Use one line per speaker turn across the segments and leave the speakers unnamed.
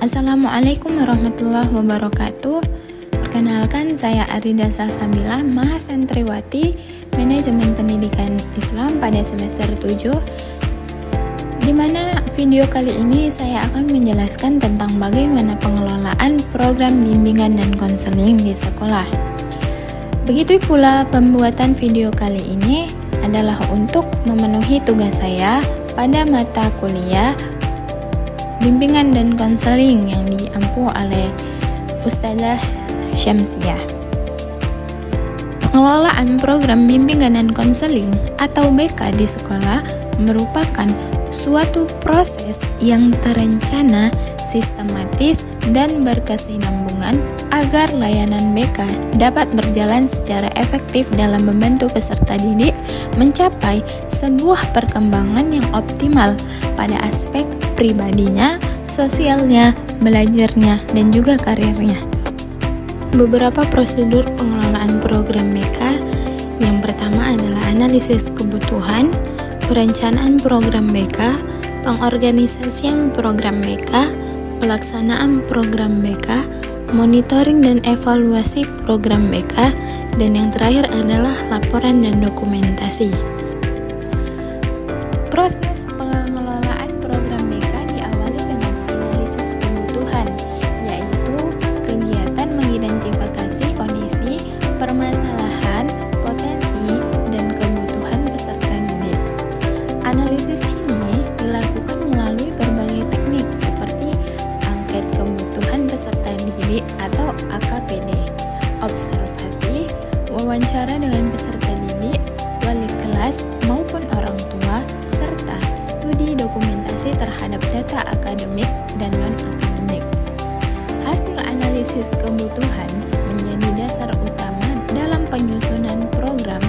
Assalamualaikum warahmatullahi wabarakatuh. Perkenalkan, saya Arida Salsabila, Mahasantriwati Manajemen Pendidikan Islam pada semester 7, di mana video kali ini saya akan menjelaskan tentang bagaimana pengelolaan program bimbingan dan konseling di sekolah. Begitu pula pembuatan video kali ini adalah untuk memenuhi tugas saya pada mata kuliah bimbingan dan konseling yang diampu oleh Ustazah Syamsiah. Pengelolaan program bimbingan dan konseling atau BK di sekolah merupakan suatu proses yang terencana, sistematis, dan berkesinambungan agar layanan BK dapat berjalan secara efektif dalam membantu peserta didik mencapai sebuah perkembangan yang optimal pada aspek pribadinya, sosialnya, belajarnya, dan juga karirnya. Beberapa prosedur pengelolaan program BK. Yang pertama adalah analisis kebutuhan, perencanaan program BK, pengorganisasian program BK, pelaksanaan program BK, monitoring dan evaluasi program BK, dan yang terakhir adalah laporan dan dokumentasi. Proses pengelolaan program BK diawali dengan analisis kebutuhan, yaitu kegiatan mengidentifikasi kondisi, permasalahan, potensi, dan kebutuhan peserta didik. Analisis ini dilakukan melalui berbagai teknik seperti angket kebutuhan peserta didik atau AKPD, observasi, wawancara dengan peserta didik, wali kelas maupun orang tua, serta studi dokumentasi terhadap data akademik dan non-akademik. Hasil analisis kebutuhan menjadi dasar utama dalam penyusunan program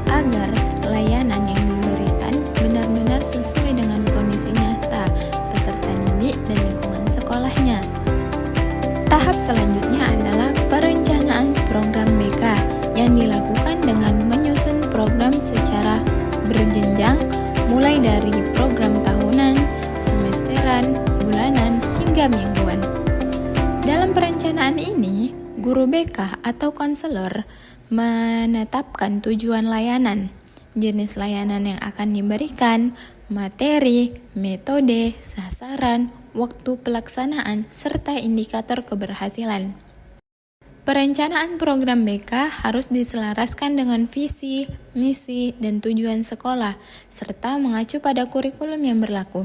agar layanan yang diberikan benar-benar sesuai dengan kondisi nyata peserta didik dan lingkungan sekolahnya. Tahap selanjutnya adalah perencanaan program BK yang dilakukan dengan menyusun program secara berjenjang mulai dari program tahunan, semesteran, bulanan, hingga mingguan. Dalam perencanaan ini, guru BK atau konselor menetapkan tujuan layanan, jenis layanan yang akan diberikan, materi, metode, sasaran, waktu pelaksanaan, serta indikator keberhasilan. Perencanaan program BK harus diselaraskan dengan visi, misi, dan tujuan sekolah, serta mengacu pada kurikulum yang berlaku.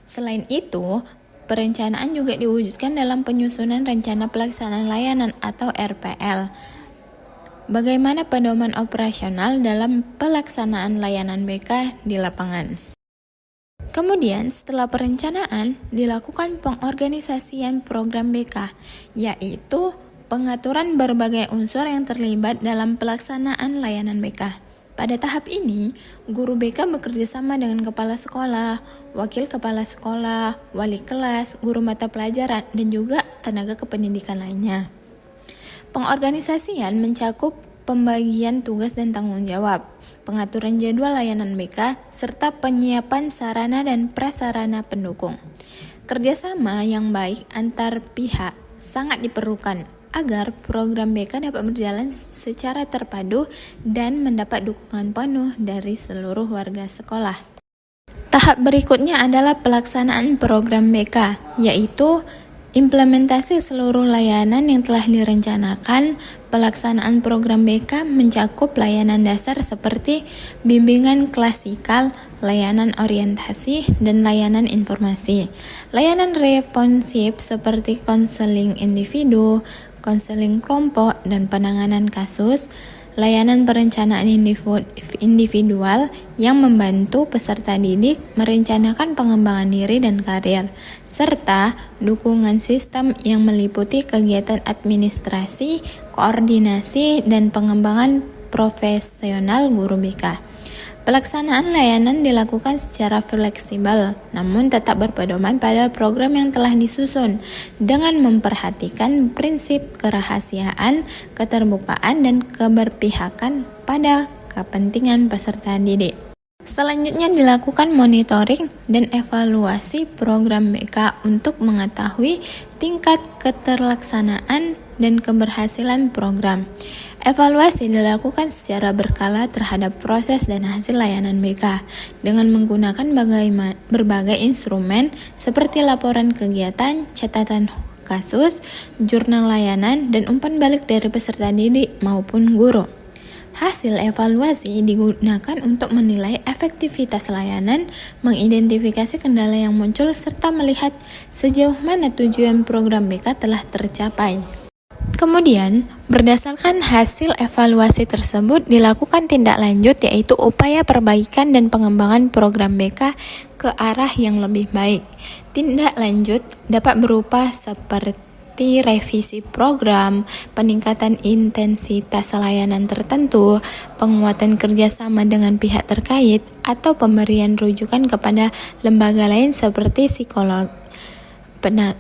Selain itu, perencanaan juga diwujudkan dalam penyusunan rencana pelaksanaan layanan atau RPL. Bagaimana pedoman operasional dalam pelaksanaan layanan BK di lapangan. Kemudian, setelah perencanaan, dilakukan pengorganisasian program BK, yaitu pengaturan berbagai unsur yang terlibat dalam pelaksanaan layanan BK. Pada tahap ini, guru BK bekerja sama dengan kepala sekolah, wakil kepala sekolah, wali kelas, guru mata pelajaran, dan juga tenaga kependidikan lainnya. Pengorganisasian mencakup pembagian tugas dan tanggung jawab, pengaturan jadwal layanan BK, serta penyiapan sarana dan prasarana pendukung. Kerjasama yang baik antar pihak sangat diperlukan agar program BK dapat berjalan secara terpadu dan mendapat dukungan penuh dari seluruh warga sekolah. Tahap berikutnya adalah pelaksanaan program BK, yaitu implementasi seluruh layanan yang telah direncanakan. Pelaksanaan program BK mencakup layanan dasar seperti bimbingan klasikal, layanan orientasi, dan layanan informasi. Layanan responsif seperti konseling individu, konseling kelompok, dan penanganan kasus. Layanan perencanaan individual yang membantu peserta didik merencanakan pengembangan diri dan karir, serta dukungan sistem yang meliputi kegiatan administrasi, koordinasi, dan pengembangan profesional guru BK. Pelaksanaan layanan dilakukan secara fleksibel, namun tetap berpedoman pada program yang telah disusun dengan memperhatikan prinsip kerahasiaan, keterbukaan, dan keberpihakan pada kepentingan peserta didik. Selanjutnya dilakukan monitoring dan evaluasi program BK untuk mengetahui tingkat keterlaksanaan dan keberhasilan program. Evaluasi dilakukan secara berkala terhadap proses dan hasil layanan BK dengan menggunakan berbagai instrumen seperti laporan kegiatan, catatan kasus, jurnal layanan, dan umpan balik dari peserta didik maupun guru. Hasil evaluasi digunakan untuk menilai efektivitas layanan, mengidentifikasi kendala yang muncul, serta melihat sejauh mana tujuan program BK telah tercapai. Kemudian, berdasarkan hasil evaluasi tersebut dilakukan tindak lanjut, yaitu upaya perbaikan dan pengembangan program BK ke arah yang lebih baik. Tindak lanjut dapat berupa seperti revisi program, peningkatan intensitas layanan tertentu, penguatan kerjasama dengan pihak terkait, atau pemberian rujukan kepada lembaga lain seperti psikolog,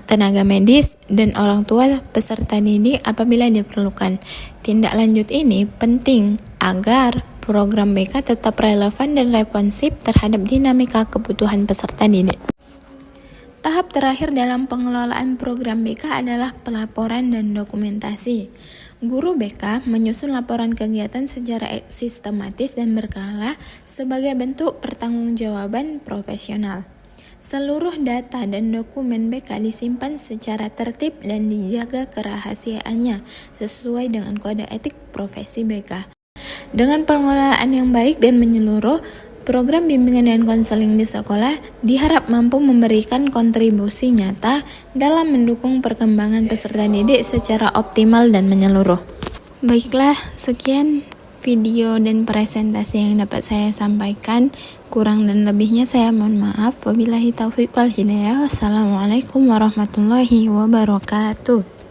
tenaga medis, dan orang tua peserta didik apabila diperlukan. Tindak lanjut ini penting agar program BK tetap relevan dan responsif terhadap dinamika kebutuhan peserta didik. Tahap terakhir dalam pengelolaan program BK adalah pelaporan dan dokumentasi. Guru BK menyusun laporan kegiatan secara sistematis dan berkala sebagai bentuk pertanggungjawaban profesional. Seluruh data dan dokumen BK disimpan secara tertib dan dijaga kerahasiaannya sesuai dengan kode etik profesi BK. Dengan pengelolaan yang baik dan menyeluruh, program bimbingan dan konseling di sekolah diharap mampu memberikan kontribusi nyata dalam mendukung perkembangan peserta didik secara optimal dan menyeluruh. Baiklah, sekian video dan presentasi yang dapat saya sampaikan. Kurang dan lebihnya saya mohon maaf. Wabillahi taufiq wal hidayah. Wassalamualaikum warahmatullahi wabarakatuh.